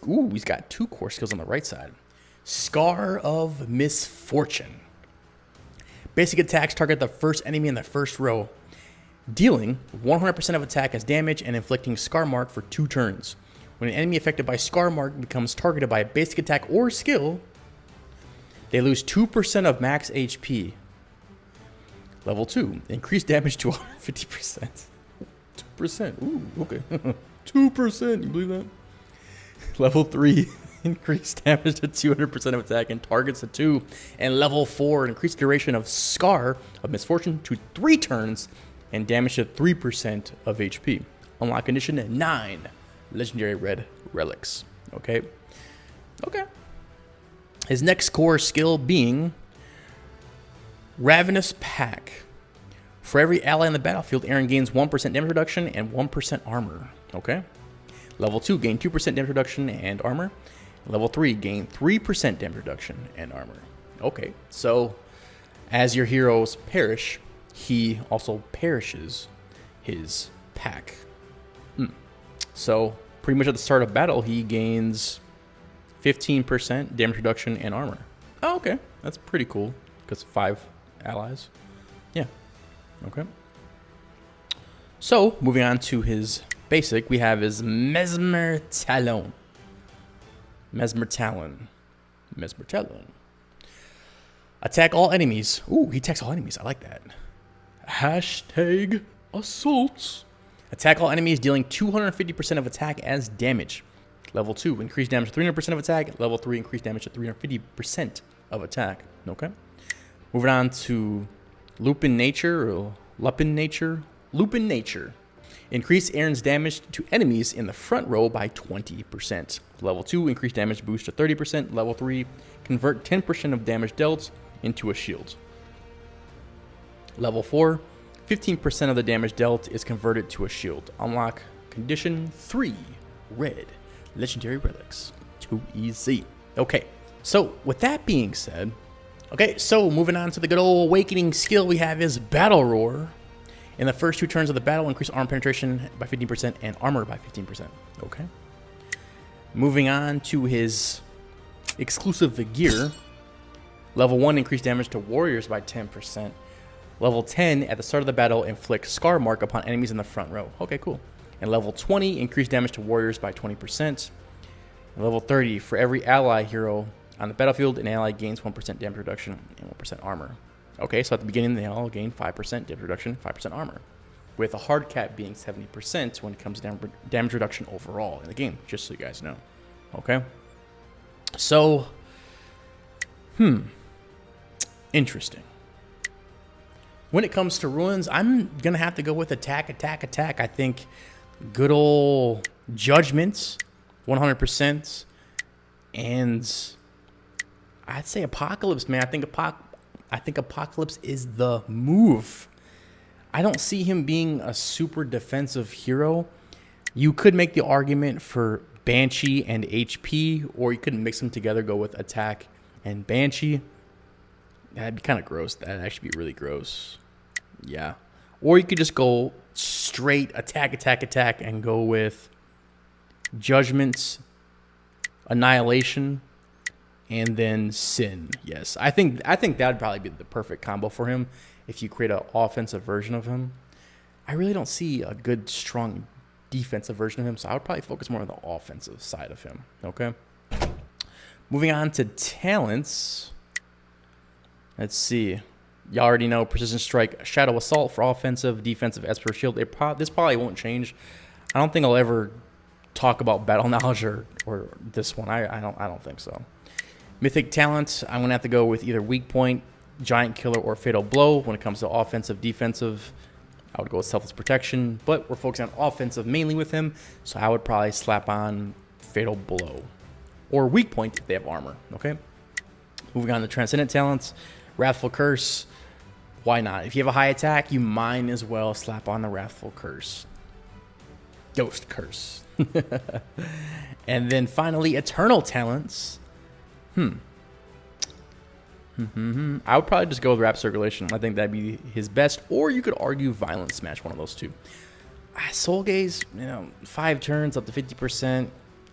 Ooh, he's got 2 core skills on the right side. Scar of Misfortune. Basic attacks target the first enemy in the first row, dealing 100% of attack as damage and inflicting Scar Mark for 2 turns. When an enemy affected by Scar Mark becomes targeted by a basic attack or skill, they lose 2% of max HP. Level 2, increased damage to 150%. 2%, ooh, okay. 2%, you believe that? Level 3, increased damage to 200% of attack and targets to 2. And level 4, increased duration of Scar of Misfortune to 3 turns and damage to 3% of HP. Unlock condition 9, legendary red relics. Okay. His next core skill being Ravenous Pack. For every ally on the battlefield, Aaron gains 1% damage reduction and 1% armor. Okay. Level 2, gain 2% damage reduction and armor. Level 3, gain 3% damage reduction and armor. Okay, so as your heroes perish, he also perishes his pack. So pretty much at the start of battle, he gains 15% damage reduction and armor. Oh, okay, that's pretty cool because 5 allies. Yeah, okay. So moving on to his basic, we have his Mesmer Talon. Mesmer Talon. Attack all enemies. Ooh, he attacks all enemies. I like that. Hashtag assaults. Attack all enemies, dealing 250% of attack as damage. Level 2, increased damage to 300% of attack. Level 3, increased damage to 350% of attack. Okay. Moving on to Lupin Nature. Increase Aaron's damage to enemies in the front row by 20%. Level 2, increased damage boost to 30%. Level 3, convert 10% of damage dealt into a shield. Level 4, 15% of the damage dealt is converted to a shield. Unlock condition 3, red legendary relics. Too easy. Okay, so with that being said, moving on to the good old awakening skill we have is Battle Roar. In the first 2 turns of the battle, increase armor penetration by 15% and armor by 15%. Okay. Moving on to his exclusive gear. Level 1, increase damage to warriors by 10%. Level 10, at the start of the battle, inflict Scar Mark upon enemies in the front row. Okay, cool. And level 20, increase damage to warriors by 20%. And level 30, for every ally hero on the battlefield, an ally gains 1% damage reduction and 1% armor. Okay, so at the beginning, they all gain 5% damage reduction, 5% armor, with a hard cap being 70% when it comes to damage reduction overall in the game, just so you guys know. Okay? So, interesting. When it comes to ruins, I'm going to have to go with attack. I think good old Judgments, 100%, and I'd say Apocalypse, man. I think Apocalypse is the move. I don't see him being a super defensive hero. You could make the argument for Banshee and HP, or you could mix them together, go with attack and Banshee. That'd be kind of gross. That'd actually be really gross. Yeah. Or you could just go straight attack, and go with Judgments, Annihilation, and then Sin. Yes, I think that'd probably be the perfect combo for him if you create an offensive version of him. I really don't see a good, strong defensive version of him, so I would probably focus more on the offensive side of him. Okay. Moving on to talents. Let's see. You already know Precision Strike, Shadow Assault for offensive, defensive, Esper Shield. This probably won't change. I don't think I'll ever talk about Battle Knowledge or this one. I don't think so. Mythic Talent, I'm going to have to go with either Weak Point, Giant Killer, or Fatal Blow. When it comes to offensive, defensive, I would go with Selfless Protection, but we're focusing on offensive mainly with him, so I would probably slap on Fatal Blow. Or Weak Point if they have armor, okay? Moving on to Transcendent Talents, Wrathful Curse. Why not? If you have a high attack, you might as well slap on the Wrathful Curse. Ghost Curse. And then finally, Eternal Talents. I would probably just go with Rap Circulation. I think that'd be his best. Or you could argue Violent Smash, one of those two. Soul Gaze, 5 turns up to 50%.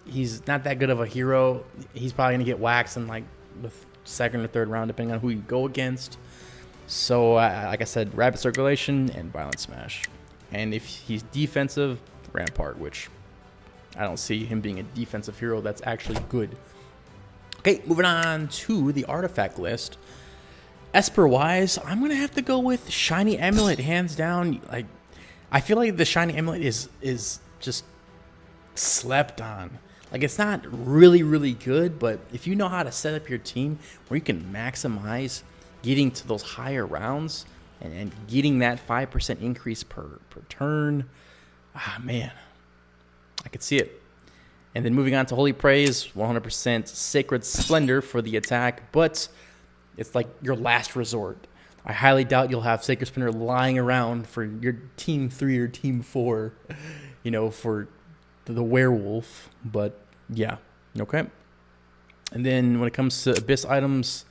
he's not that good of a hero. He's probably going to get waxed in like the second or third round, depending on who you go against. So, like I said, Rapid Circulation and Violent Smash. And if he's defensive, Rampart, which I don't see him being a defensive hero that's actually good. Okay, moving on to the artifact list. Esper-wise, I'm going to have to go with Shiny Amulet, hands down. Like, I feel like the Shiny Amulet is just slept on. Like, it's not really, really good, but if you know how to set up your team where you can maximize getting to those higher rounds and getting that 5% increase per turn, man, I could see it. And then moving on to Holy Praise, 100% Sacred Splendor for the attack, but it's like your last resort. I highly doubt you'll have Sacred Splendor lying around for your Team 3 or Team 4, you know, for the werewolf. But, yeah, okay. And then when it comes to Abyss items,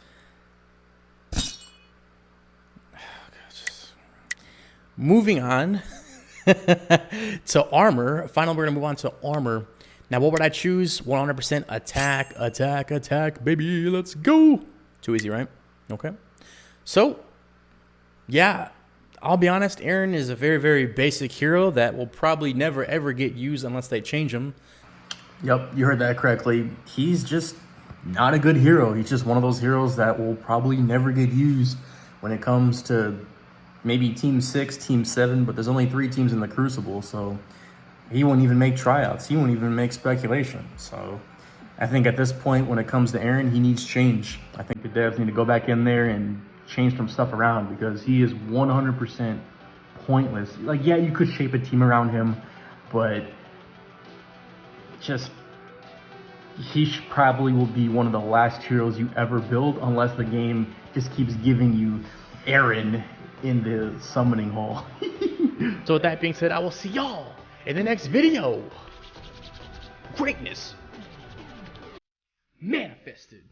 moving on to armor. Finally, we're going to move on to armor. Now, what would I choose? 100% attack, attack, attack, baby. Let's go. Too easy, right? Okay. So, yeah, I'll be honest. Aaron is a very, very basic hero that will probably never, ever get used unless they change him. Yep, you heard that correctly. He's just not a good hero. He's just one of those heroes that will probably never get used when it comes to maybe Team 6, Team 7, but there's only 3 teams in the Crucible, so he won't even make tryouts. He won't even make speculation. So I think at this point, when it comes to Aaron, he needs change. I think the devs need to go back in there and change some stuff around because he is 100% pointless. Like, yeah, you could shape a team around him, but just he probably will be one of the last heroes you ever build unless the game just keeps giving you Aaron in the summoning hole. So with that being said, I will see y'all in the next video. Greatness manifested.